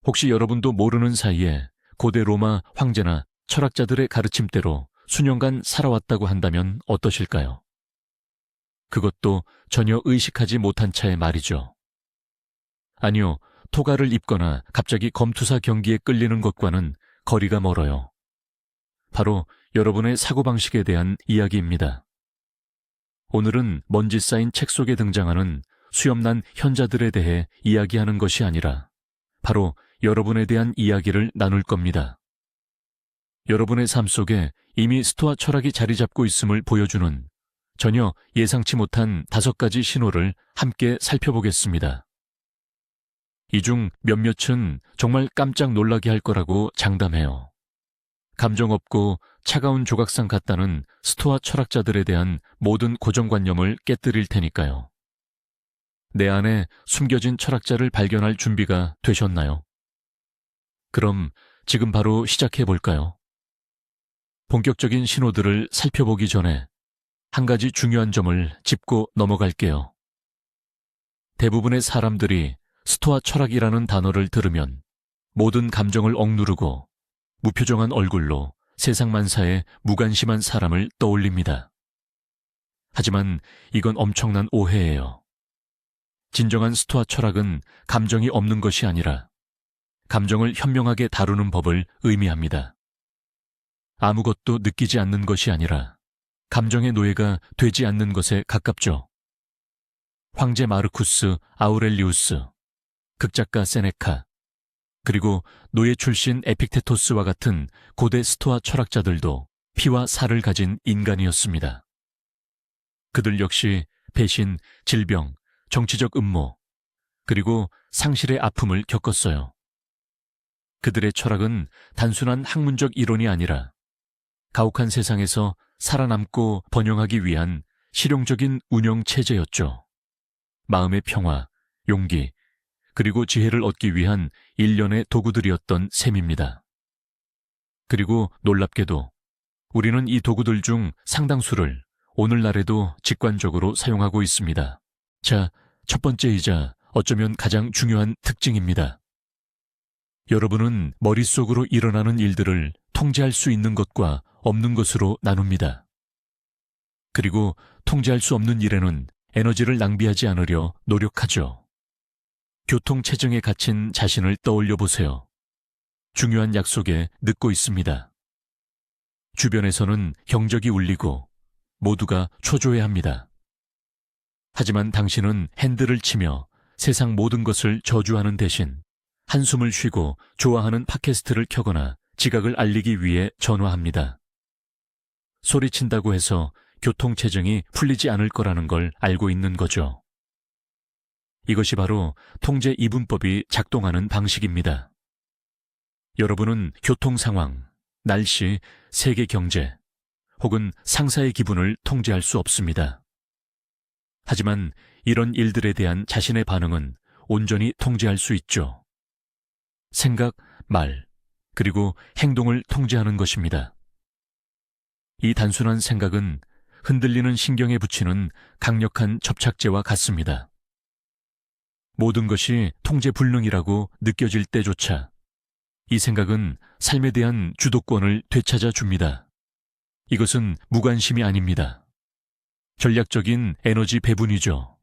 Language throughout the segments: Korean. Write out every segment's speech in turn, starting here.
혹시 여러분도 모르는 사이에 고대 로마 황제나 철학자들의 가르침대로 수년간 살아왔다고 한다면 어떠실까요? 그것도 전혀 의식하지 못한 차의 말이죠. 아니요, 토가를 입거나 갑자기 검투사 경기에 끌리는 것과는 거리가 멀어요. 바로 여러분의 사고방식에 대한 이야기입니다. 오늘은 먼지 쌓인 책 속에 등장하는 수염난 현자들에 대해 이야기하는 것이 아니라 바로 여러분에 대한 이야기를 나눌 겁니다. 여러분의 삶 속에 이미 스토아 철학이 자리 잡고 있음을 보여주는 전혀 예상치 못한 5가지 신호를 함께 살펴보겠습니다. 이 중 몇몇은 정말 깜짝 놀라게 할 거라고 장담해요. 감정 없고 차가운 조각상 같다는 스토아 철학자들에 대한 모든 고정관념을 깨뜨릴 테니까요. 내 안에 숨겨진 철학자를 발견할 준비가 되셨나요? 그럼 지금 바로 시작해 볼까요? 본격적인 신호들을 살펴보기 전에 한 가지 중요한 점을 짚고 넘어갈게요. 대부분의 사람들이 스토아 철학이라는 단어를 들으면 모든 감정을 억누르고 무표정한 얼굴로 세상 만사에 무관심한 사람을 떠올립니다. 하지만 이건 엄청난 오해예요. 진정한 스토아 철학은 감정이 없는 것이 아니라 감정을 현명하게 다루는 법을 의미합니다. 아무것도 느끼지 않는 것이 아니라 감정의 노예가 되지 않는 것에 가깝죠. 황제 마르쿠스 아우렐리우스, 극작가 세네카, 그리고 노예 출신 에픽테토스와 같은 고대 스토아 철학자들도 피와 살을 가진 인간이었습니다. 그들 역시 배신, 질병, 정치적 음모, 그리고 상실의 아픔을 겪었어요. 그들의 철학은 단순한 학문적 이론이 아니라 가혹한 세상에서 살아남고 번영하기 위한 실용적인 운영 체제였죠. 마음의 평화, 용기, 그리고 지혜를 얻기 위한 일련의 도구들이었던 셈입니다. 그리고 놀랍게도 우리는 이 도구들 중 상당수를 오늘날에도 직관적으로 사용하고 있습니다. 자, 첫 번째이자 어쩌면 가장 중요한 특징입니다. 여러분은 머릿속으로 일어나는 일들을 통제할 수 있는 것과 없는 것으로 나눕니다. 그리고 통제할 수 없는 일에는 에너지를 낭비하지 않으려 노력하죠. 교통체증에 갇힌 자신을 떠올려 보세요. 중요한 약속에 늦고 있습니다. 주변에서는 경적이 울리고 모두가 초조해합니다. 하지만 당신은 핸들을 치며 세상 모든 것을 저주하는 대신 한숨을 쉬고 좋아하는 팟캐스트를 켜거나 지각을 알리기 위해 전화합니다. 소리친다고 해서 교통체증이 풀리지 않을 거라는 걸 알고 있는 거죠. 이것이 바로 통제 이분법이 작동하는 방식입니다. 여러분은 교통 상황, 날씨, 세계 경제, 혹은 상사의 기분을 통제할 수 없습니다. 하지만 이런 일들에 대한 자신의 반응은 온전히 통제할 수 있죠. 생각, 말, 그리고 행동을 통제하는 것입니다. 이 단순한 생각은 흔들리는 신경에 붙이는 강력한 접착제와 같습니다. 모든 것이 통제 불능이라고 느껴질 때조차 이 생각은 삶에 대한 주도권을 되찾아 줍니다. 이것은 무관심이 아닙니다. 전략적인 에너지 배분이죠.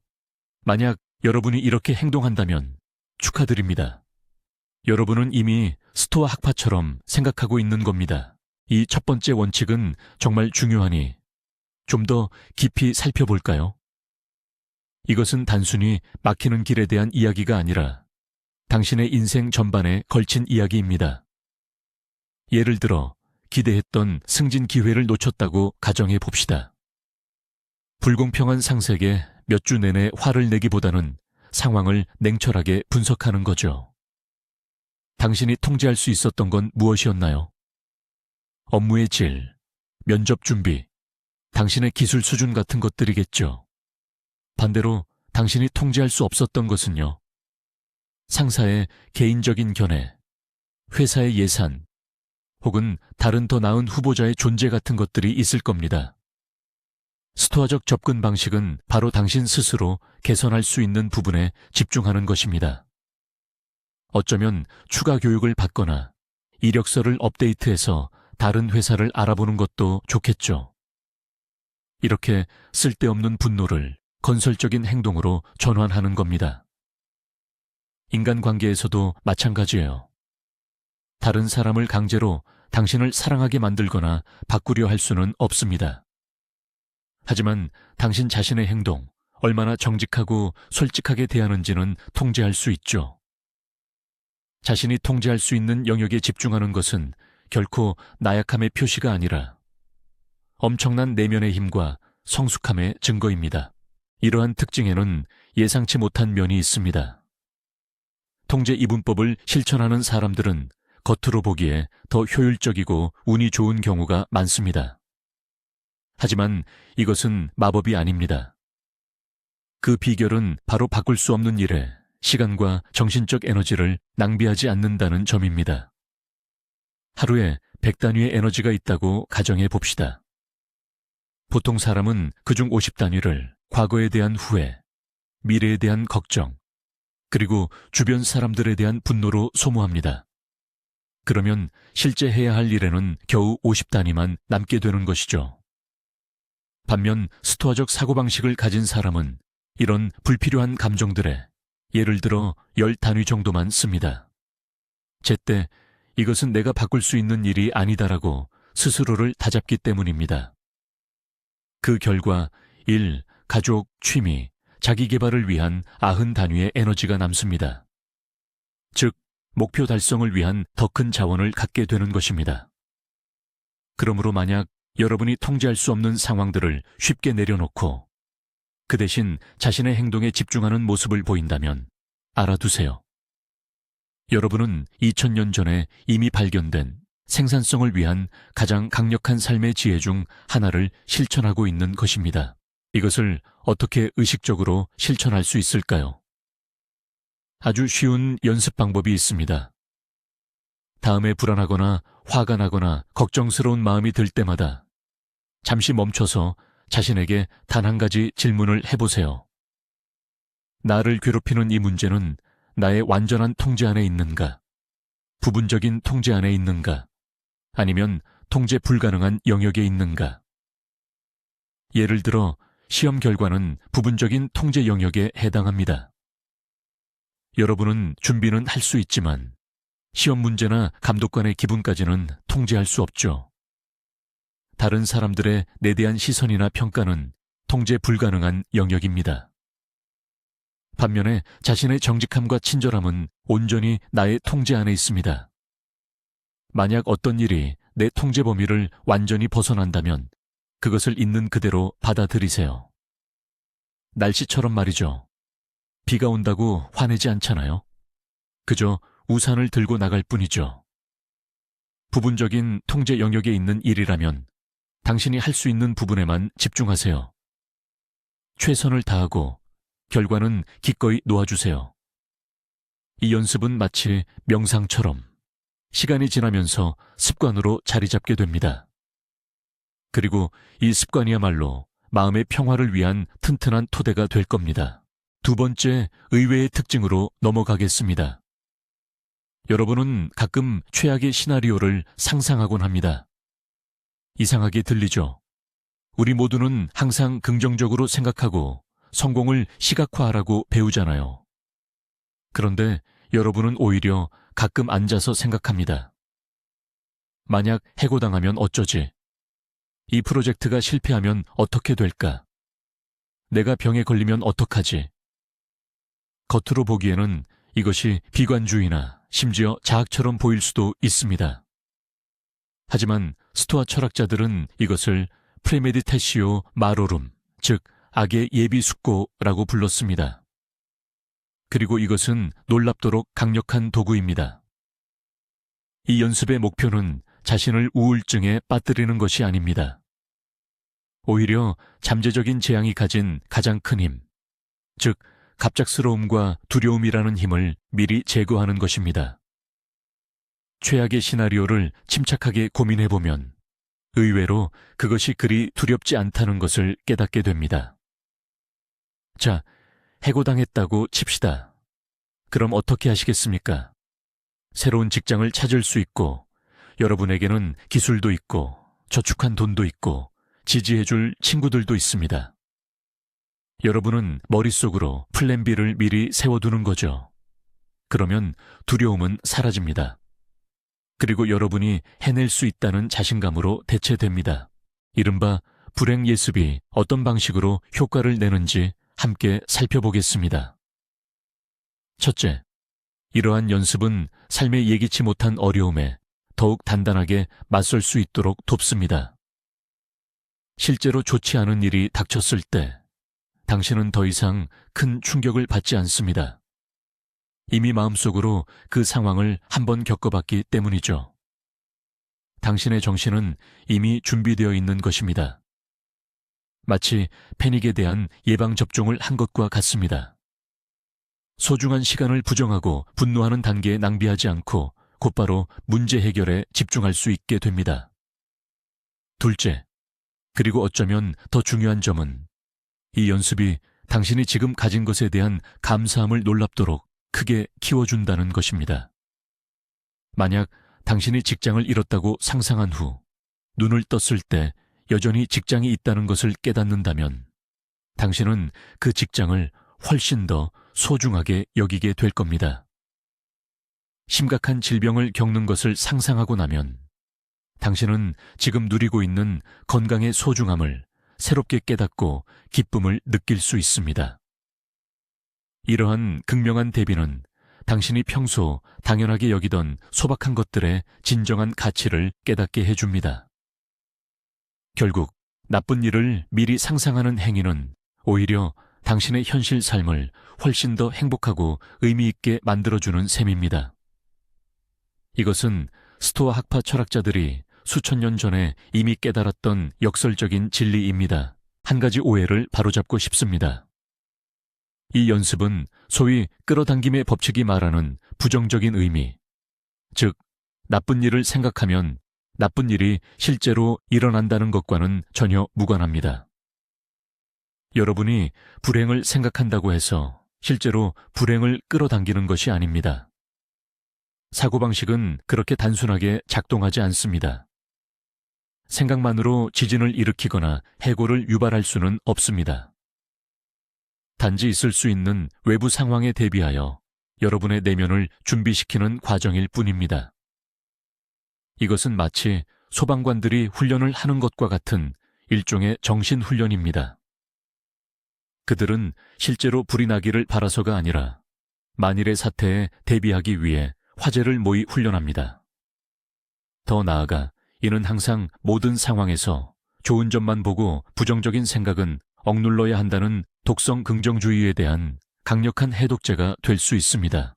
만약 여러분이 이렇게 행동한다면 축하드립니다. 여러분은 이미 스토아 학파처럼 생각하고 있는 겁니다. 이 첫 번째 원칙은 정말 중요하니 좀 더 깊이 살펴볼까요? 이것은 단순히 막히는 길에 대한 이야기가 아니라 당신의 인생 전반에 걸친 이야기입니다. 예를 들어 기대했던 승진 기회를 놓쳤다고 가정해 봅시다. 불공평한 상색에 몇 주 내내 화를 내기보다는 상황을 냉철하게 분석하는 거죠. 당신이 통제할 수 있었던 건 무엇이었나요? 업무의 질, 면접 준비, 당신의 기술 수준 같은 것들이겠죠. 반대로 당신이 통제할 수 없었던 것은요. 상사의 개인적인 견해, 회사의 예산, 혹은 다른 더 나은 후보자의 존재 같은 것들이 있을 겁니다. 스토아적 접근 방식은 바로 당신 스스로 개선할 수 있는 부분에 집중하는 것입니다. 어쩌면 추가 교육을 받거나 이력서를 업데이트해서 다른 회사를 알아보는 것도 좋겠죠. 이렇게 쓸데없는 분노를 건설적인 행동으로 전환하는 겁니다. 인간관계에서도 마찬가지예요. 다른 사람을 강제로 당신을 사랑하게 만들거나 바꾸려 할 수는 없습니다. 하지만 당신 자신의 행동, 얼마나 정직하고 솔직하게 대하는지는 통제할 수 있죠. 자신이 통제할 수 있는 영역에 집중하는 것은 결코 나약함의 표시가 아니라 엄청난 내면의 힘과 성숙함의 증거입니다. 이러한 특징에는 예상치 못한 면이 있습니다. 통제 이분법을 실천하는 사람들은 겉으로 보기에 더 효율적이고 운이 좋은 경우가 많습니다. 하지만 이것은 마법이 아닙니다. 그 비결은 바로 바꿀 수 없는 일에 시간과 정신적 에너지를 낭비하지 않는다는 점입니다. 하루에 100단위의 에너지가 있다고 가정해 봅시다. 보통 사람은 그중 50단위를 과거에 대한 후회, 미래에 대한 걱정, 그리고 주변 사람들에 대한 분노로 소모합니다. 그러면 실제 해야 할 일에는 겨우 50단위만 남게 되는 것이죠. 반면 스토아적 사고방식을 가진 사람은 이런 불필요한 감정들에 예를 들어 10단위 정도만 씁니다. 제때 이것은 내가 바꿀 수 있는 일이 아니다라고 스스로를 다잡기 때문입니다. 그 결과 일, 가족, 취미, 자기 개발을 위한 90단위의 에너지가 남습니다. 즉, 목표 달성을 위한 더 큰 자원을 갖게 되는 것입니다. 그러므로 만약 여러분이 통제할 수 없는 상황들을 쉽게 내려놓고 그 대신 자신의 행동에 집중하는 모습을 보인다면 알아두세요. 여러분은 2000년 전에 이미 발견된 생산성을 위한 가장 강력한 삶의 지혜 중 하나를 실천하고 있는 것입니다. 이것을 어떻게 의식적으로 실천할 수 있을까요? 아주 쉬운 연습 방법이 있습니다. 다음에 불안하거나 화가 나거나 걱정스러운 마음이 들 때마다 잠시 멈춰서 자신에게 단 한 가지 질문을 해보세요. 나를 괴롭히는 이 문제는 나의 완전한 통제 안에 있는가? 부분적인 통제 안에 있는가? 아니면 통제 불가능한 영역에 있는가? 예를 들어 시험 결과는 부분적인 통제 영역에 해당합니다. 여러분은 준비는 할 수 있지만 시험 문제나 감독관의 기분까지는 통제할 수 없죠. 다른 사람들의 내 대한 시선이나 평가는 통제 불가능한 영역입니다. 반면에 자신의 정직함과 친절함은 온전히 나의 통제 안에 있습니다. 만약 어떤 일이 내 통제 범위를 완전히 벗어난다면 그것을 있는 그대로 받아들이세요. 날씨처럼 말이죠. 비가 온다고 화내지 않잖아요. 그저 우산을 들고 나갈 뿐이죠. 부분적인 통제 영역에 있는 일이라면 당신이 할 수 있는 부분에만 집중하세요. 최선을 다하고 결과는 기꺼이 놓아주세요. 이 연습은 마치 명상처럼 시간이 지나면서 습관으로 자리 잡게 됩니다. 그리고 이 습관이야말로 마음의 평화를 위한 튼튼한 토대가 될 겁니다. 두 번째 의외의 특징으로 넘어가겠습니다. 여러분은 가끔 최악의 시나리오를 상상하곤 합니다. 이상하게 들리죠? 우리 모두는 항상 긍정적으로 생각하고 성공을 시각화하라고 배우잖아요. 그런데 여러분은 오히려 가끔 앉아서 생각합니다. 만약 해고당하면 어쩌지? 이 프로젝트가 실패하면 어떻게 될까? 내가 병에 걸리면 어떡하지? 겉으로 보기에는 이것이 비관주의나 심지어 자학처럼 보일 수도 있습니다. 하지만 스토아 철학자들은 이것을 프레메디테시오 마로룸, 즉 악의 예비 숙고라고 불렀습니다. 그리고 이것은 놀랍도록 강력한 도구입니다. 이 연습의 목표는 자신을 우울증에 빠뜨리는 것이 아닙니다. 오히려 잠재적인 재앙이 가진 가장 큰 힘, 즉 갑작스러움과 두려움이라는 힘을 미리 제거하는 것입니다. 최악의 시나리오를 침착하게 고민해보면 의외로 그것이 그리 두렵지 않다는 것을 깨닫게 됩니다. 자, 해고당했다고 칩시다. 그럼 어떻게 하시겠습니까? 새로운 직장을 찾을 수 있고, 여러분에게는 기술도 있고, 저축한 돈도 있고, 지지해줄 친구들도 있습니다. 여러분은 머릿속으로 플랜 B를 미리 세워두는 거죠. 그러면 두려움은 사라집니다. 그리고 여러분이 해낼 수 있다는 자신감으로 대체됩니다. 이른바 불행 예습이 어떤 방식으로 효과를 내는지 함께 살펴보겠습니다. 첫째, 이러한 연습은 삶에 예기치 못한 어려움에 더욱 단단하게 맞설 수 있도록 돕습니다. 실제로 좋지 않은 일이 닥쳤을 때 당신은 더 이상 큰 충격을 받지 않습니다. 이미 마음속으로 그 상황을 한번 겪어봤기 때문이죠. 당신의 정신은 이미 준비되어 있는 것입니다. 마치 패닉에 대한 예방접종을 한 것과 같습니다. 소중한 시간을 부정하고 분노하는 단계에 낭비하지 않고 곧바로 문제 해결에 집중할 수 있게 됩니다. 둘째, 그리고 어쩌면 더 중요한 점은 이 연습이 당신이 지금 가진 것에 대한 감사함을 놀랍도록 크게 키워준다는 것입니다. 만약 당신이 직장을 잃었다고 상상한 후 눈을 떴을 때 여전히 직장이 있다는 것을 깨닫는다면 당신은 그 직장을 훨씬 더 소중하게 여기게 될 겁니다. 심각한 질병을 겪는 것을 상상하고 나면 당신은 지금 누리고 있는 건강의 소중함을 새롭게 깨닫고 기쁨을 느낄 수 있습니다. 이러한 극명한 대비는 당신이 평소 당연하게 여기던 소박한 것들의 진정한 가치를 깨닫게 해줍니다. 결국 나쁜 일을 미리 상상하는 행위는 오히려 당신의 현실 삶을 훨씬 더 행복하고 의미 있게 만들어주는 셈입니다. 이것은 스토아 학파 철학자들이 수천 년 전에 이미 깨달았던 역설적인 진리입니다. 한 가지 오해를 바로잡고 싶습니다. 이 연습은 소위 끌어당김의 법칙이 말하는 부정적인 의미, 즉 나쁜 일을 생각하면 나쁜 일이 실제로 일어난다는 것과는 전혀 무관합니다. 여러분이 불행을 생각한다고 해서 실제로 불행을 끌어당기는 것이 아닙니다. 사고방식은 그렇게 단순하게 작동하지 않습니다. 생각만으로 지진을 일으키거나 해고를 유발할 수는 없습니다. 단지 있을 수 있는 외부 상황에 대비하여 여러분의 내면을 준비시키는 과정일 뿐입니다. 이것은 마치 소방관들이 훈련을 하는 것과 같은 일종의 정신훈련입니다. 그들은 실제로 불이 나기를 바라서가 아니라 만일의 사태에 대비하기 위해 화재를 모의 훈련합니다. 더 나아가 이는 항상 모든 상황에서 좋은 점만 보고 부정적인 생각은 억눌러야 한다는 독성 긍정주의에 대한 강력한 해독제가 될 수 있습니다.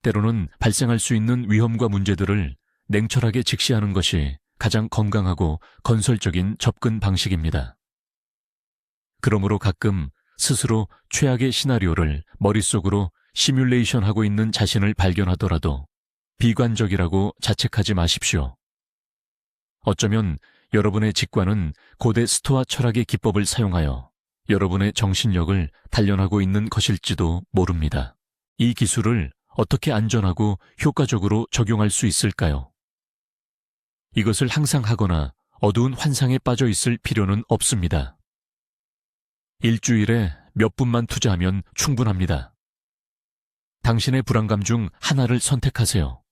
때로는 발생할 수 있는 위험과 문제들을 냉철하게 직시하는 것이 가장 건강하고 건설적인 접근 방식입니다. 그러므로 가끔 스스로 최악의 시나리오를 머릿속으로 시뮬레이션하고 있는 자신을 발견하더라도 비관적이라고 자책하지 마십시오. 어쩌면 여러분의 직관은 고대 스토아 철학의 기법을 사용하여 여러분의 정신력을 단련하고 있는 것일지도 모릅니다. 이 기술을 어떻게 안전하고 효과적으로 적용할 수 있을까요? 이것을 항상 하거나 어두운 환상에 빠져 있을 필요는 없습니다. 일주일에 몇 분만 투자하면 충분합니다. 당신의 불안감 중 하나를 선택하세요.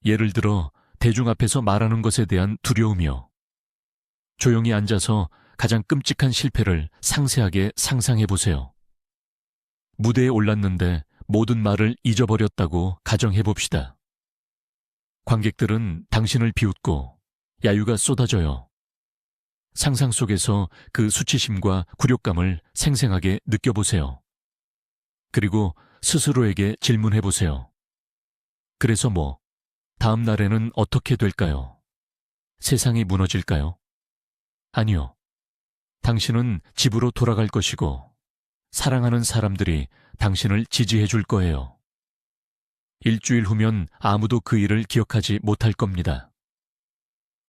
예를 들어 대중 앞에서 말하는 것에 대한 두려움이요. 조용히 앉아서 가장 끔찍한 실패를 상세하게 상상해보세요. 무대에 올랐는데 모든 말을 잊어버렸다고 가정해봅시다. 관객들은 당신을 비웃고 야유가 쏟아져요. 상상 속에서 그 수치심과 굴욕감을 생생하게 느껴보세요. 그리고 스스로에게 질문해보세요. 그래서 다음 날에는 어떻게 될까요? 세상이 무너질까요? 아니요. 당신은 집으로 돌아갈 것이고 사랑하는 사람들이 당신을 지지해 줄 거예요. 일주일 후면 아무도 그 일을 기억하지 못할 겁니다.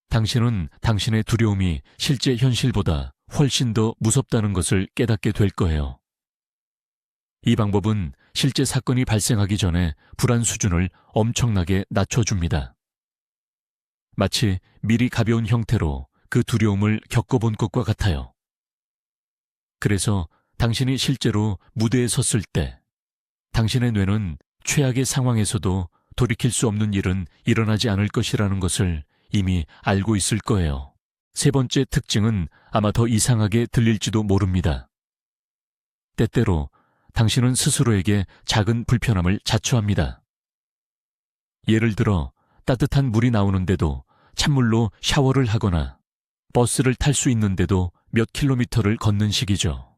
당신은 당신의 두려움이 실제 현실보다 훨씬 더 무섭다는 것을 깨닫게 될 거예요. 이 방법은 실제 사건이 발생하기 전에 불안 수준을 엄청나게 낮춰줍니다. 마치 미리 가벼운 형태로 그 두려움을 겪어본 것과 같아요. 그래서 당신이 실제로 무대에 섰을 때 당신의 뇌는 최악의 상황에서도 돌이킬 수 없는 일은 일어나지 않을 것이라는 것을 이미 알고 있을 거예요. 세 번째 특징은 아마 더 이상하게 들릴지도 모릅니다. 때때로 당신은 스스로에게 작은 불편함을 자초합니다. 예를 들어 따뜻한 물이 나오는데도 찬물로 샤워를 하거나 버스를 탈 수 있는데도 몇 킬로미터를 걷는 식이죠.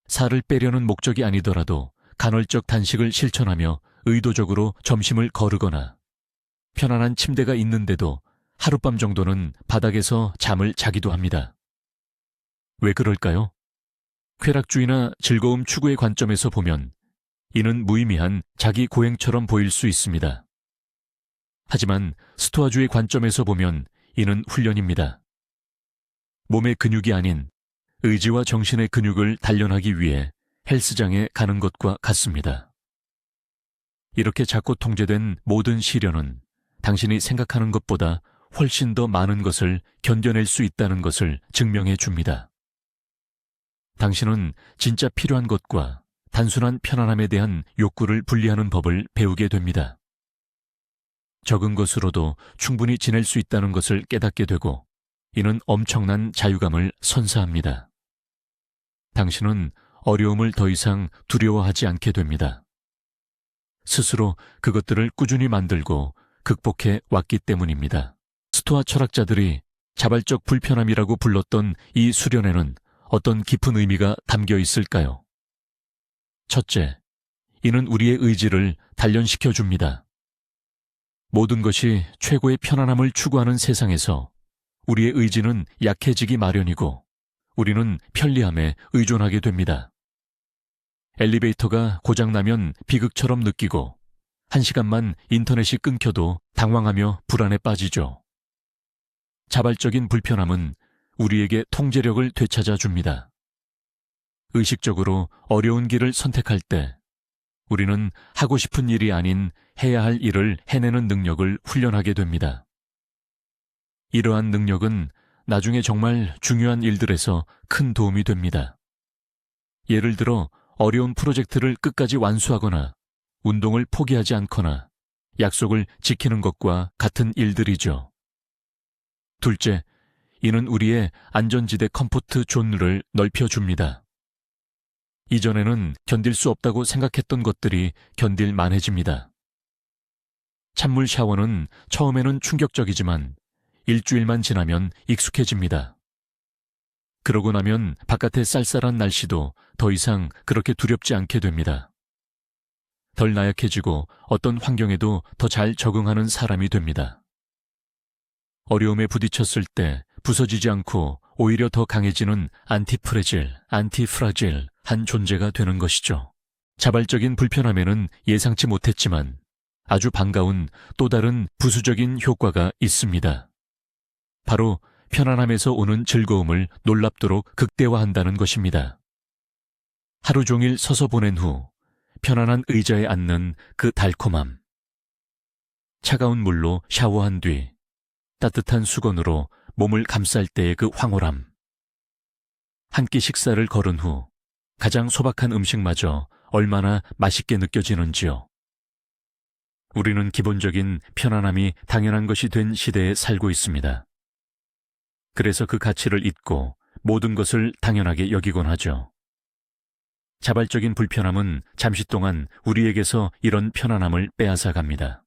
살을 빼려는 목적이 아니더라도 간헐적 단식을 실천하며 의도적으로 점심을 거르거나 편안한 침대가 있는데도 하룻밤 정도는 바닥에서 잠을 자기도 합니다. 왜 그럴까요? 쾌락주의나 즐거움 추구의 관점에서 보면 이는 무의미한 자기 고행처럼 보일 수 있습니다. 하지만 스토아주의 관점에서 보면 이는 훈련입니다. 몸의 근육이 아닌 의지와 정신의 근육을 단련하기 위해 헬스장에 가는 것과 같습니다. 이렇게 작고 통제된 모든 시련은 당신이 생각하는 것보다 훨씬 더 많은 것을 견뎌낼 수 있다는 것을 증명해 줍니다. 당신은 진짜 필요한 것과 단순한 편안함에 대한 욕구를 분리하는 법을 배우게 됩니다. 적은 것으로도 충분히 지낼 수 있다는 것을 깨닫게 되고 이는 엄청난 자유감을 선사합니다. 당신은 어려움을 더 이상 두려워하지 않게 됩니다. 스스로 그것들을 꾸준히 만들고 극복해 왔기 때문입니다. 스토아 철학자들이 자발적 불편함이라고 불렀던 이 수련에는 어떤 깊은 의미가 담겨 있을까요? 첫째, 이는 우리의 의지를 단련시켜 줍니다. 모든 것이 최고의 편안함을 추구하는 세상에서 우리의 의지는 약해지기 마련이고 우리는 편리함에 의존하게 됩니다. 엘리베이터가 고장나면 비극처럼 느끼고 1시간만 인터넷이 끊겨도 당황하며 불안에 빠지죠. 자발적인 불편함은 우리에게 통제력을 되찾아 줍니다. 의식적으로 어려운 길을 선택할 때 우리는 하고 싶은 일이 아닌 해야 할 일을 해내는 능력을 훈련하게 됩니다. 이러한 능력은 나중에 정말 중요한 일들에서 큰 도움이 됩니다. 예를 들어 어려운 프로젝트를 끝까지 완수하거나 운동을 포기하지 않거나 약속을 지키는 것과 같은 일들이죠. 둘째, 이는 우리의 안전지대 컴포트 존을 넓혀줍니다. 이전에는 견딜 수 없다고 생각했던 것들이 견딜 만해집니다. 찬물 샤워는 처음에는 충격적이지만 일주일만 지나면 익숙해집니다. 그러고 나면 바깥의 쌀쌀한 날씨도 더 이상 그렇게 두렵지 않게 됩니다. 덜 나약해지고 어떤 환경에도 더 잘 적응하는 사람이 됩니다. 어려움에 부딪혔을 때 부서지지 않고 오히려 더 강해지는 안티프라질한 존재가 되는 것이죠. 자발적인 불편함에는 예상치 못했지만 아주 반가운 또 다른 부수적인 효과가 있습니다. 바로 편안함에서 오는 즐거움을 놀랍도록 극대화한다는 것입니다. 하루 종일 서서 보낸 후 편안한 의자에 앉는 그 달콤함. 차가운 물로 샤워한 뒤 따뜻한 수건으로 몸을 감쌀 때의 그 황홀함. 한 끼 식사를 거른 후 가장 소박한 음식마저 얼마나 맛있게 느껴지는지요. 우리는 기본적인 편안함이 당연한 것이 된 시대에 살고 있습니다. 그래서 그 가치를 잊고 모든 것을 당연하게 여기곤 하죠. 자발적인 불편함은 잠시 동안 우리에게서 이런 편안함을 빼앗아 갑니다.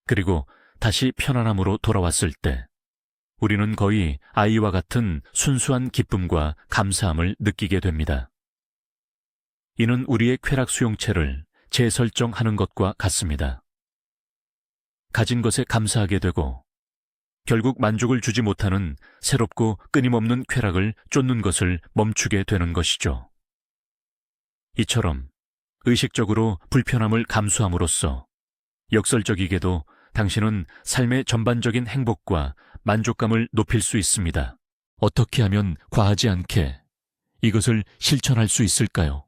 그리고 다시 편안함으로 돌아왔을 때 우리는 거의 아이와 같은 순수한 기쁨과 감사함을 느끼게 됩니다. 이는 우리의 쾌락 수용체를 재설정하는 것과 같습니다. 가진 것에 감사하게 되고 결국 만족을 주지 못하는 새롭고 끊임없는 쾌락을 쫓는 것을 멈추게 되는 것이죠. 이처럼 의식적으로 불편함을 감수함으로써 역설적이게도 당신은 삶의 전반적인 행복과 만족감을 높일 수 있습니다. 어떻게 하면 과하지 않게 이것을 실천할 수 있을까요?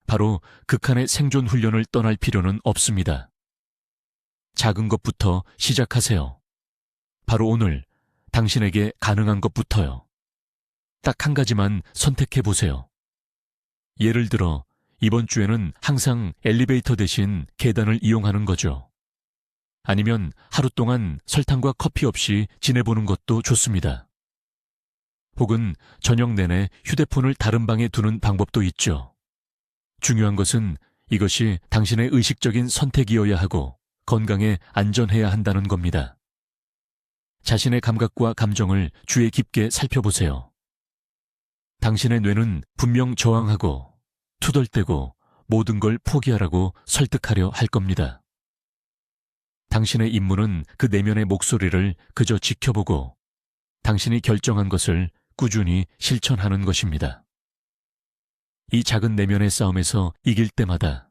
바로 극한의 생존 훈련을 떠날 필요는 없습니다. 작은 것부터 시작하세요. 바로 오늘 당신에게 가능한 것부터요. 딱 한 가지만 선택해 보세요. 예를 들어 이번 주에는 항상 엘리베이터 대신 계단을 이용하는 거죠. 아니면 하루 동안 설탕과 커피 없이 지내보는 것도 좋습니다. 혹은 저녁 내내 휴대폰을 다른 방에 두는 방법도 있죠. 중요한 것은 이것이 당신의 의식적인 선택이어야 하고 건강에 안전해야 한다는 겁니다. 자신의 감각과 감정을 주의 깊게 살펴보세요. 당신의 뇌는 분명 저항하고 투덜대고 모든 걸 포기하라고 설득하려 할 겁니다. 당신의 임무는 그 내면의 목소리를 그저 지켜보고 당신이 결정한 것을 꾸준히 실천하는 것입니다. 이 작은 내면의 싸움에서 이길 때마다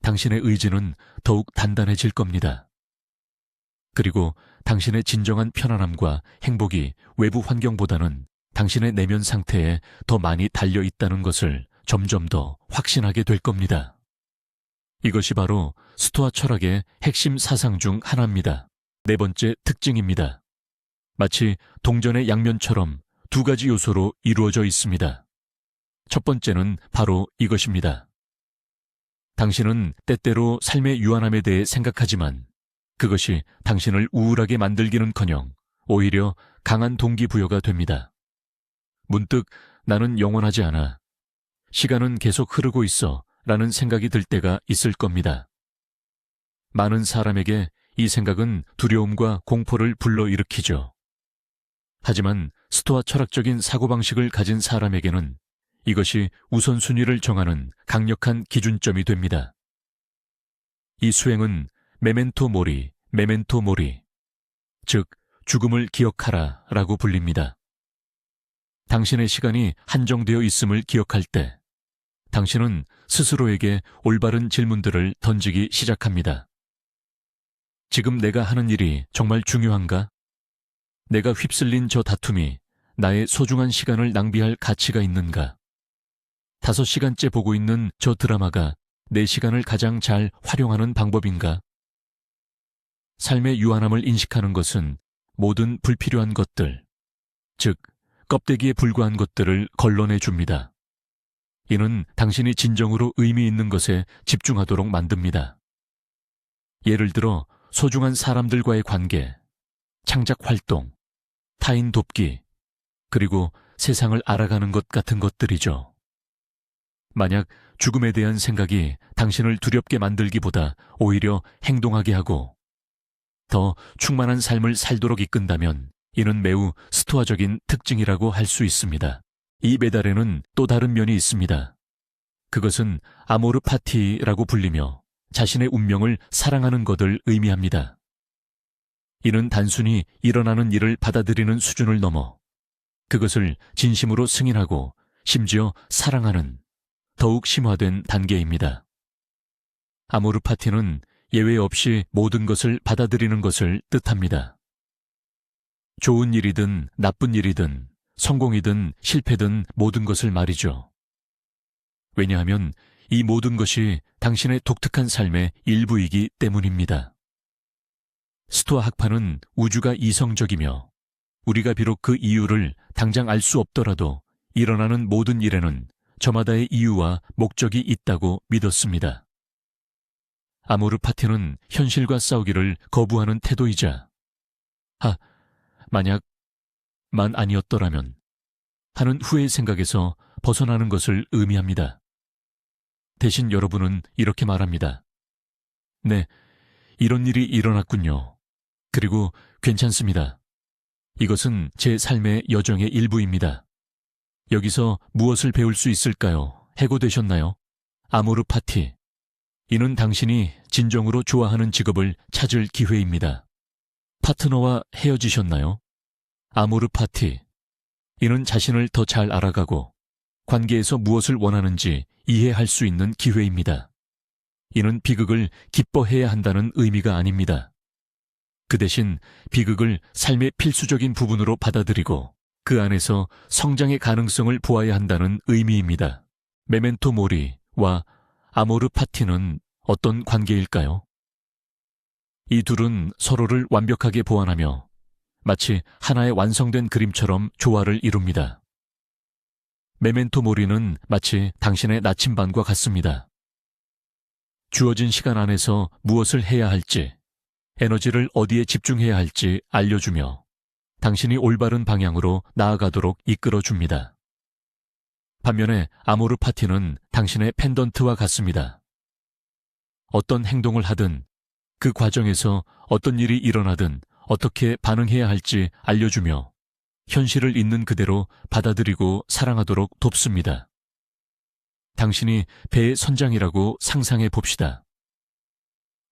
당신의 의지는 더욱 단단해질 겁니다. 그리고 당신의 진정한 편안함과 행복이 외부 환경보다는 당신의 내면 상태에 더 많이 달려 있다는 것을 점점 더 확신하게 될 겁니다. 이것이 바로 스토아 철학의 핵심 사상 중 하나입니다. 네 번째 특징입니다. 마치 동전의 양면처럼 두 가지 요소로 이루어져 있습니다. 첫 번째는 바로 이것입니다. 당신은 때때로 삶의 유한함에 대해 생각하지만 그것이 당신을 우울하게 만들기는커녕 오히려 강한 동기부여가 됩니다. 문득 나는 영원하지 않아. 시간은 계속 흐르고 있어 라는 생각이 들 때가 있을 겁니다. 많은 사람에게 이 생각은 두려움과 공포를 불러일으키죠. 하지만 스토아 철학적인 사고방식을 가진 사람에게는 이것이 우선순위를 정하는 강력한 기준점이 됩니다. 이 수행은 메멘토 모리, 메멘토 모리, 즉 죽음을 기억하라 라고 불립니다. 당신의 시간이 한정되어 있음을 기억할 때 당신은 스스로에게 올바른 질문들을 던지기 시작합니다. 지금 내가 하는 일이 정말 중요한가? 내가 휩쓸린 저 다툼이 나의 소중한 시간을 낭비할 가치가 있는가? 5시간째 보고 있는 저 드라마가 내 시간을 가장 잘 활용하는 방법인가? 삶의 유한함을 인식하는 것은 모든 불필요한 것들, 즉 껍데기에 불과한 것들을 걸러내 줍니다. 이는 당신이 진정으로 의미 있는 것에 집중하도록 만듭니다. 예를 들어 소중한 사람들과의 관계, 창작 활동, 타인 돕기, 그리고 세상을 알아가는 것 같은 것들이죠. 만약 죽음에 대한 생각이 당신을 두렵게 만들기보다 오히려 행동하게 하고 더 충만한 삶을 살도록 이끈다면 이는 매우 스토아적인 특징이라고 할 수 있습니다. 이 메달에는 또 다른 면이 있습니다. 그것은 아모르 파티라고 불리며 자신의 운명을 사랑하는 것을 의미합니다. 이는 단순히 일어나는 일을 받아들이는 수준을 넘어 그것을 진심으로 승인하고 심지어 사랑하는 더욱 심화된 단계입니다. 아모르 파티는 예외 없이 모든 것을 받아들이는 것을 뜻합니다. 좋은 일이든 나쁜 일이든 성공이든 실패든 모든 것을 말이죠. 왜냐하면 이 모든 것이 당신의 독특한 삶의 일부이기 때문입니다. 스토아 학파는 우주가 이성적이며 우리가 비록 그 이유를 당장 알 수 없더라도 일어나는 모든 일에는 저마다의 이유와 목적이 있다고 믿었습니다. 아모르 파티는 현실과 싸우기를 거부하는 태도이자 만약만 아니었더라면 하는 후회의 생각에서 벗어나는 것을 의미합니다. 대신 여러분은 이렇게 말합니다. 네, 이런 일이 일어났군요. 그리고 괜찮습니다. 이것은 제 삶의 여정의 일부입니다. 여기서 무엇을 배울 수 있을까요? 해고되셨나요? 아모르 파티. 이는 당신이 진정으로 좋아하는 직업을 찾을 기회입니다. 파트너와 헤어지셨나요? 아모르 파티. 이는 자신을 더 잘 알아가고 관계에서 무엇을 원하는지 이해할 수 있는 기회입니다. 이는 비극을 기뻐해야 한다는 의미가 아닙니다. 그 대신 비극을 삶의 필수적인 부분으로 받아들이고 그 안에서 성장의 가능성을 보아야 한다는 의미입니다. 메멘토 모리와 아모르 파티는 어떤 관계일까요? 이 둘은 서로를 완벽하게 보완하며 마치 하나의 완성된 그림처럼 조화를 이룹니다. 메멘토 모리는 마치 당신의 나침반과 같습니다. 주어진 시간 안에서 무엇을 해야 할지, 에너지를 어디에 집중해야 할지 알려주며 당신이 올바른 방향으로 나아가도록 이끌어줍니다. 반면에 아모르 파티는 당신의 펜던트와 같습니다. 어떤 행동을 하든 그 과정에서 어떤 일이 일어나든 어떻게 반응해야 할지 알려주며 현실을 있는 그대로 받아들이고 사랑하도록 돕습니다. 당신이 배의 선장이라고 상상해 봅시다.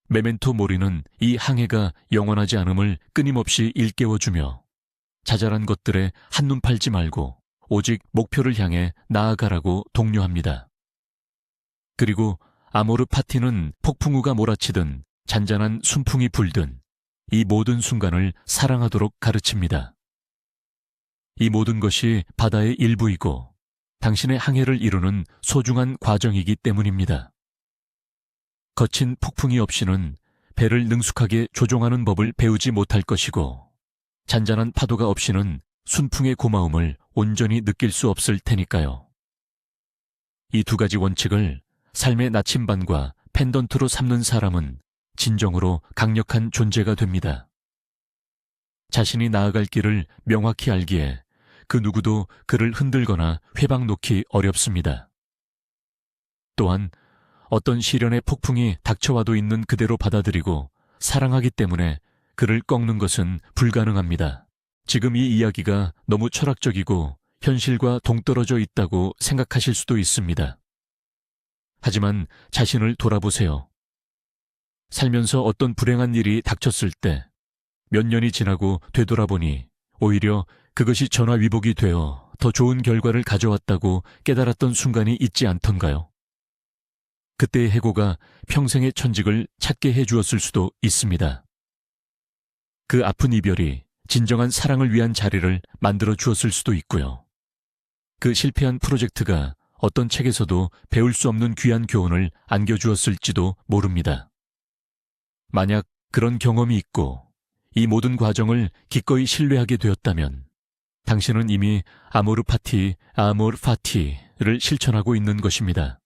메멘토 모리는 이 항해가 영원하지 않음을 끊임없이 일깨워주며 자잘한 것들에 한눈 팔지 말고 오직 목표를 향해 나아가라고 독려합니다. 그리고 아모르 파티는 폭풍우가 몰아치든 잔잔한 순풍이 불든 이 모든 순간을 사랑하도록 가르칩니다. 이 모든 것이 바다의 일부이고 당신의 항해를 이루는 소중한 과정이기 때문입니다. 거친 폭풍이 없이는 배를 능숙하게 조종하는 법을 배우지 못할 것이고 잔잔한 파도가 없이는 순풍의 고마움을 온전히 느낄 수 없을 테니까요. 이 두 가지 원칙을 삶의 나침반과 펜던트로 삼는 사람은 진정으로 강력한 존재가 됩니다. 자신이 나아갈 길을 명확히 알기에 그 누구도 그를 흔들거나 회방 놓기 어렵습니다. 또한 어떤 시련의 폭풍이 닥쳐와도 있는 그대로 받아들이고 사랑하기 때문에 그를 꺾는 것은 불가능합니다. 지금 이 이야기가 너무 철학적이고 현실과 동떨어져 있다고 생각하실 수도 있습니다. 하지만 자신을 돌아보세요. 살면서 어떤 불행한 일이 닥쳤을 때 몇 년이 지나고 되돌아보니 오히려 그것이 전화위복이 되어 더 좋은 결과를 가져왔다고 깨달았던 순간이 있지 않던가요? 그때의 해고가 평생의 천직을 찾게 해주었을 수도 있습니다. 그 아픈 이별이 진정한 사랑을 위한 자리를 만들어 주었을 수도 있고요. 그 실패한 프로젝트가 어떤 책에서도 배울 수 없는 귀한 교훈을 안겨주었을지도 모릅니다. 만약 그런 경험이 있고 이 모든 과정을 기꺼이 신뢰하게 되었다면 당신은 이미 아모르 파티를 실천하고 있는 것입니다.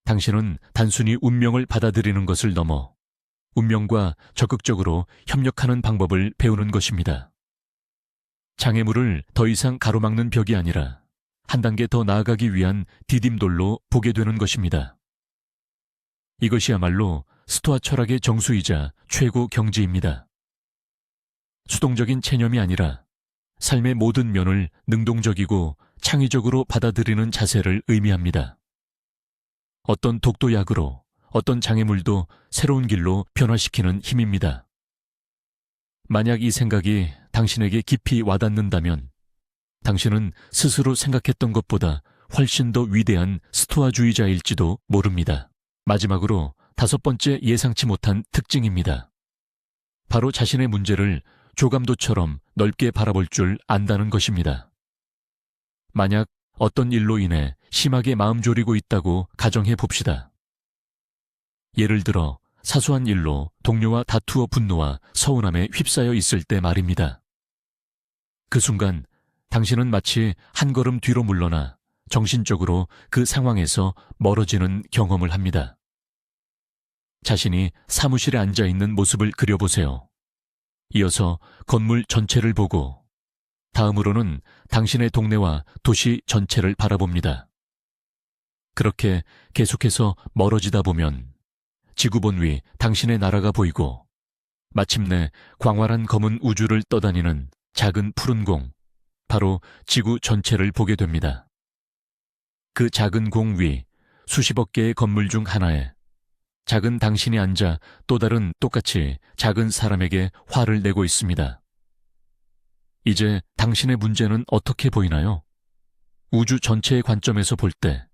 당신은 단순히 운명을 받아들이는 것을 넘어 운명과 적극적으로 협력하는 방법을 배우는 것입니다. 장애물을 더 이상 가로막는 벽이 아니라 한 단계 더 나아가기 위한 디딤돌로 보게 되는 것입니다. 이것이야말로 스토아 철학의 정수이자 최고 경지입니다. 수동적인 체념이 아니라 삶의 모든 면을 능동적이고 창의적으로 받아들이는 자세를 의미합니다. 어떤 독도 약으로 어떤 장애물도 새로운 길로 변화시키는 힘입니다. 만약 이 생각이 당신에게 깊이 와닿는다면 당신은 스스로 생각했던 것보다 훨씬 더 위대한 스토아주의자일지도 모릅니다. 마지막으로 5번째 예상치 못한 특징입니다. 바로 자신의 문제를 조감도처럼 넓게 바라볼 줄 안다는 것입니다. 만약 어떤 일로 인해 심하게 마음 졸이고 있다고 가정해 봅시다. 예를 들어 사소한 일로 동료와 다투어 분노와 서운함에 휩싸여 있을 때 말입니다. 그 순간 당신은 마치 한 걸음 뒤로 물러나 정신적으로 그 상황에서 멀어지는 경험을 합니다. 자신이 사무실에 앉아 있는 모습을 그려보세요. 이어서 건물 전체를 보고 다음으로는 당신의 동네와 도시 전체를 바라봅니다. 그렇게 계속해서 멀어지다 보면 지구본 위 당신의 나라가 보이고 마침내 광활한 검은 우주를 떠다니는 작은 푸른 공, 바로 지구 전체를 보게 됩니다. 그 작은 공 위 수십억 개의 건물 중 하나에 작은 당신이 앉아 또 다른 똑같이 작은 사람에게 화를 내고 있습니다. 이제 당신의 문제는 어떻게 보이나요? 우주 전체의 관점에서 볼 때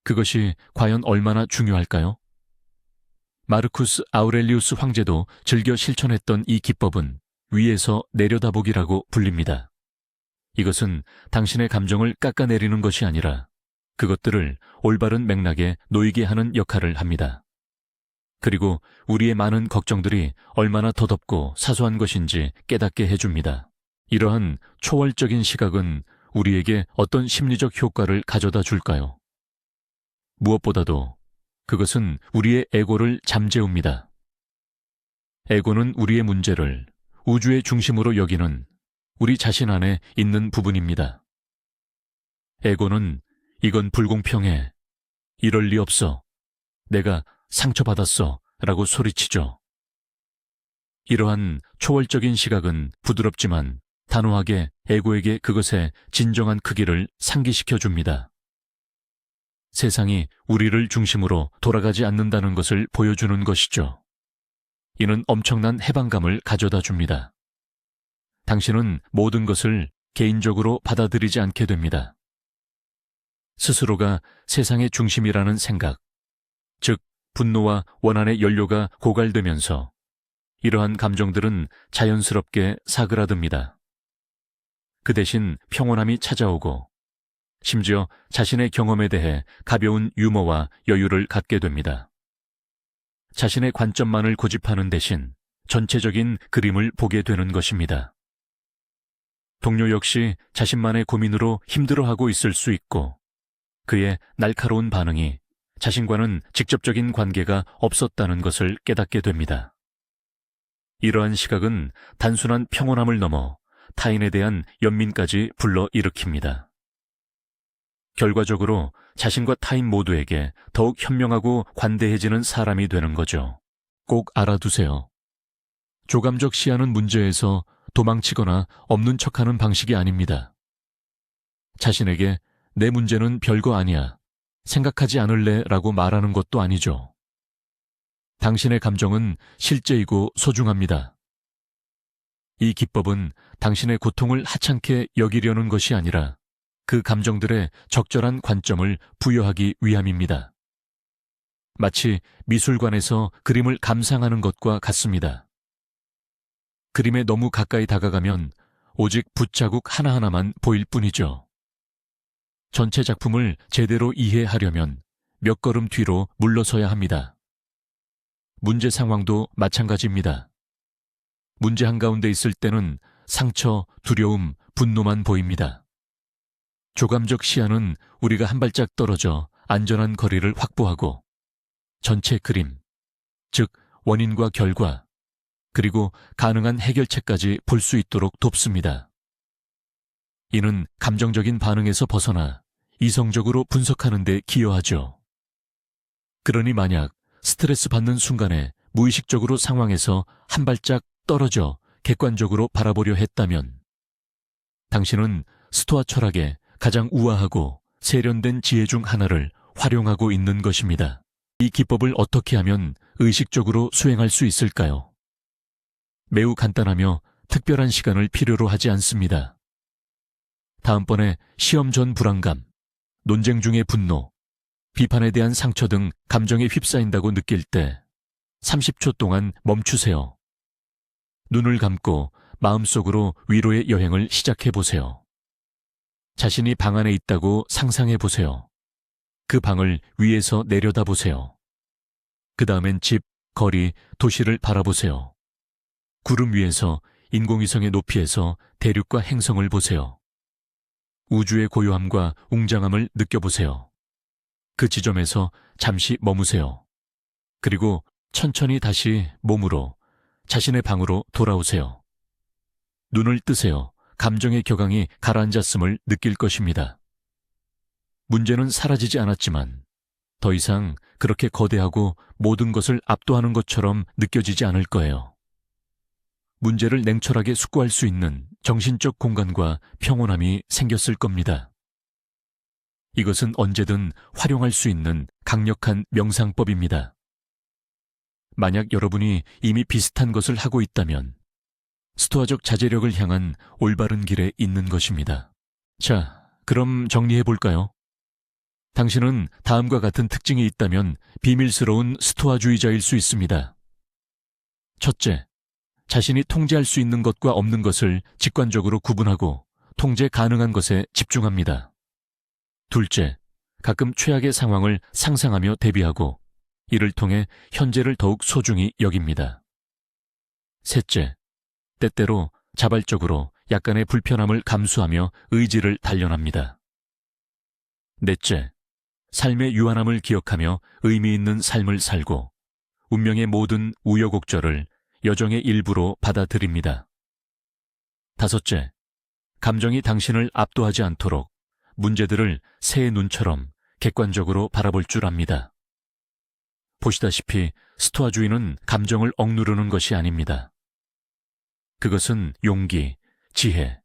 그것이 과연 얼마나 중요할까요? 마르쿠스 아우렐리우스 황제도 즐겨 실천했던 이 기법은 위에서 내려다보기라고 불립니다. 이것은 당신의 감정을 깎아내리는 것이 아니라 그것들을 올바른 맥락에 놓이게 하는 역할을 합니다. 그리고 우리의 많은 걱정들이 얼마나 더덥고 사소한 것인지 깨닫게 해줍니다. 이러한 초월적인 시각은 우리에게 어떤 심리적 효과를 가져다 줄까요? 무엇보다도 그것은 우리의 에고를 잠재웁니다. 에고는 우리의 문제를 우주의 중심으로 여기는 우리 자신 안에 있는 부분입니다. 에고는 이건 불공평해. 이럴 리 없어. 내가 상처받았어. 라고 소리치죠. 이러한 초월적인 시각은 부드럽지만 단호하게 에고에게 그것의 진정한 크기를 상기시켜 줍니다. 세상이 우리를 중심으로 돌아가지 않는다는 것을 보여주는 것이죠. 이는 엄청난 해방감을 가져다 줍니다. 당신은 모든 것을 개인적으로 받아들이지 않게 됩니다. 스스로가 세상의 중심이라는 생각, 즉 분노와 원한의 연료가 고갈되면서 이러한 감정들은 자연스럽게 사그라듭니다. 그 대신 평온함이 찾아오고 심지어 자신의 경험에 대해 가벼운 유머와 여유를 갖게 됩니다. 자신의 관점만을 고집하는 대신 전체적인 그림을 보게 되는 것입니다. 동료 역시 자신만의 고민으로 힘들어하고 있을 수 있고 그의 날카로운 반응이 자신과는 직접적인 관계가 없었다는 것을 깨닫게 됩니다. 이러한 시각은 단순한 평온함을 넘어 타인에 대한 연민까지 불러일으킵니다. 결과적으로 자신과 타인 모두에게 더욱 현명하고 관대해지는 사람이 되는 거죠. 꼭 알아두세요. 조감적 시야는 문제에서 도망치거나 없는 척하는 방식이 아닙니다. 자신에게 내 문제는 별거 아니야. 생각하지 않을래 라고 말하는 것도 아니죠. 당신의 감정은 실제이고 소중합니다. 이 기법은 당신의 고통을 하찮게 여기려는 것이 아니라 그 감정들의 적절한 관점을 부여하기 위함입니다. 마치 미술관에서 그림을 감상하는 것과 같습니다. 그림에 너무 가까이 다가가면 오직 붓자국 하나하나만 보일 뿐이죠. 전체 작품을 제대로 이해하려면 몇 걸음 뒤로 물러서야 합니다. 문제 상황도 마찬가지입니다. 문제 한가운데 있을 때는 상처, 두려움, 분노만 보입니다. 조감적 시야는 우리가 한 발짝 떨어져 안전한 거리를 확보하고 전체 그림, 즉 원인과 결과, 그리고 가능한 해결책까지 볼 수 있도록 돕습니다. 이는 감정적인 반응에서 벗어나 이성적으로 분석하는 데 기여하죠. 그러니 만약 스트레스 받는 순간에 무의식적으로 상황에서 한 발짝 떨어져 객관적으로 바라보려 했다면 당신은 스토아 철학의 가장 우아하고 세련된 지혜 중 하나를 활용하고 있는 것입니다. 이 기법을 어떻게 하면 의식적으로 수행할 수 있을까요? 매우 간단하며 특별한 시간을 필요로 하지 않습니다. 다음번에 시험 전 불안감, 논쟁 중의 분노, 비판에 대한 상처 등 감정에 휩싸인다고 느낄 때 30초 동안 멈추세요. 눈을 감고 마음속으로 위로의 여행을 시작해보세요. 자신이 방 안에 있다고 상상해보세요. 그 방을 위에서 내려다보세요. 그 다음엔 집, 거리, 도시를 바라보세요. 구름 위에서 인공위성의 높이에서 대륙과 행성을 보세요. 우주의 고요함과 웅장함을 느껴보세요. 그 지점에서 잠시 머무세요. 그리고 천천히 다시 몸으로, 자신의 방으로 돌아오세요. 눈을 뜨세요. 감정의 격앙이 가라앉았음을 느낄 것입니다. 문제는 사라지지 않았지만 더 이상 그렇게 거대하고 모든 것을 압도하는 것처럼 느껴지지 않을 거예요. 문제를 냉철하게 숙고할 수 있는 정신적 공간과 평온함이 생겼을 겁니다. 이것은 언제든 활용할 수 있는 강력한 명상법입니다. 만약 여러분이 이미 비슷한 것을 하고 있다면 스토아적 자제력을 향한 올바른 길에 있는 것입니다. 자, 그럼 정리해 볼까요? 당신은 다음과 같은 특징이 있다면 비밀스러운 스토아주의자일 수 있습니다. 첫째, 자신이 통제할 수 있는 것과 없는 것을 직관적으로 구분하고 통제 가능한 것에 집중합니다. 둘째, 가끔 최악의 상황을 상상하며 대비하고 이를 통해 현재를 더욱 소중히 여깁니다. 셋째, 때때로 자발적으로 약간의 불편함을 감수하며 의지를 단련합니다. 넷째, 삶의 유한함을 기억하며 의미 있는 삶을 살고 운명의 모든 우여곡절을 여정의 일부로 받아들입니다. 다섯째, 감정이 당신을 압도하지 않도록 문제들을 새의 눈처럼 객관적으로 바라볼 줄 압니다. 보시다시피 스토아주의는 감정을 억누르는 것이 아닙니다. 그것은 용기, 지혜,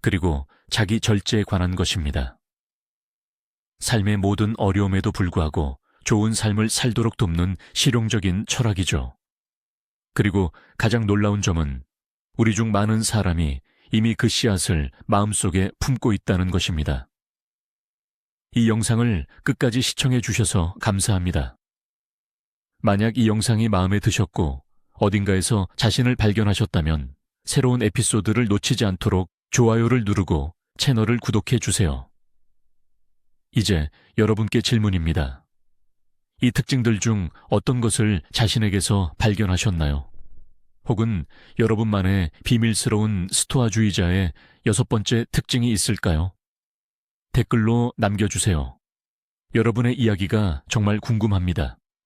그리고 자기 절제에 관한 것입니다. 삶의 모든 어려움에도 불구하고 좋은 삶을 살도록 돕는 실용적인 철학이죠. 그리고 가장 놀라운 점은 우리 중 많은 사람이 이미 그 씨앗을 마음속에 품고 있다는 것입니다. 이 영상을 끝까지 시청해 주셔서 감사합니다. 만약 이 영상이 마음에 드셨고 어딘가에서 자신을 발견하셨다면 새로운 에피소드를 놓치지 않도록 좋아요를 누르고 채널을 구독해 주세요. 이제 여러분께 질문입니다. 이 특징들 중 어떤 것을 자신에게서 발견하셨나요? 혹은 여러분만의 비밀스러운 스토아주의자의 6번째 특징이 있을까요? 댓글로 남겨주세요. 여러분의 이야기가 정말 궁금합니다.